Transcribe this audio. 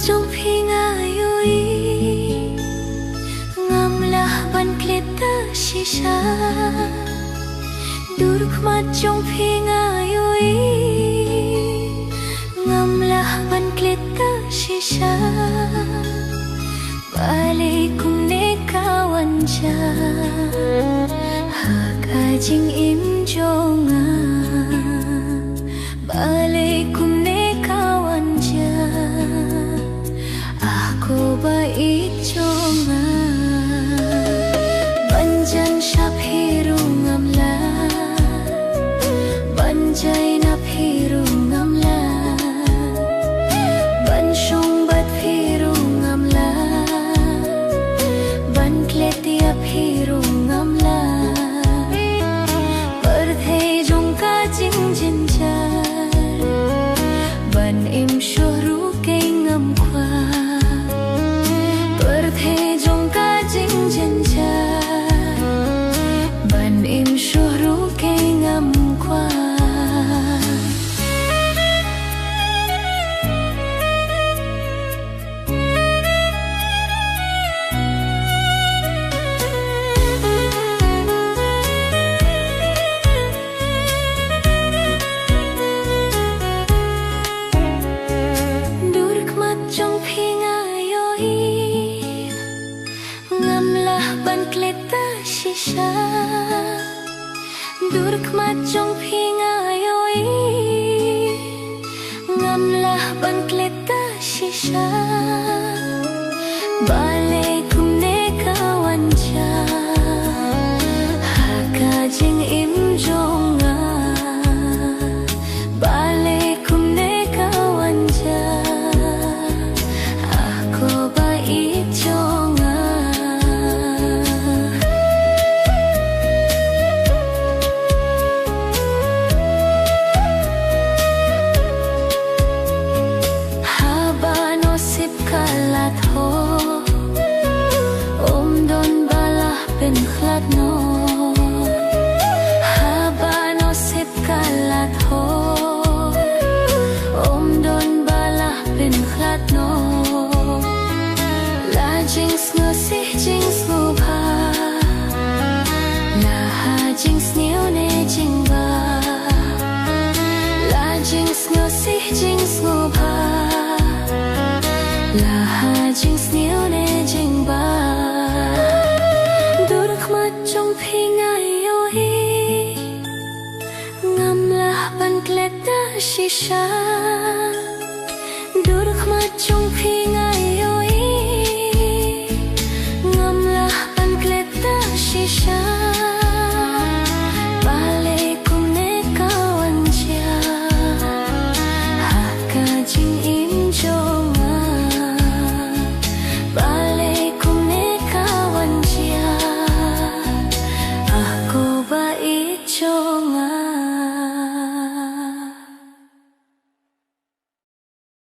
Trong khi ngayoi ngamlah ban kleta shisha duduk mat trong khi ngayoi ngamlah ban kleta shisha balik kumne kawan ja hakajing im jonga balik kumne kawan ja aku baik jonga banjan syap hirung ngamla banjai nap hirung ngamla ban syong bat hirung ngamla ban kletiap hirung ngamla berdhei jong ka jing jinjar ban im syuhru kei ngam kwa ban im syuhru kei ngam kwa duduk mat trong khi ngayoi ngamlah ban kleta shisha duduk mat trong khi ngayoi ngamlah ban kleta shisha balik kumne kawan ja hakajing im jonga balik kumne kawan ja aku baik jonga kalat ho don balah pen khlat no haba no sip kalat ho don balah pen khlat no la jing sngo si jing sngo bha la ha jing sneo ne jing ba la jing sngo si jing sngo bha la ha jing sneo ne jing ba duduk mat trong khi ngayoi ngamlah ban kleta shisha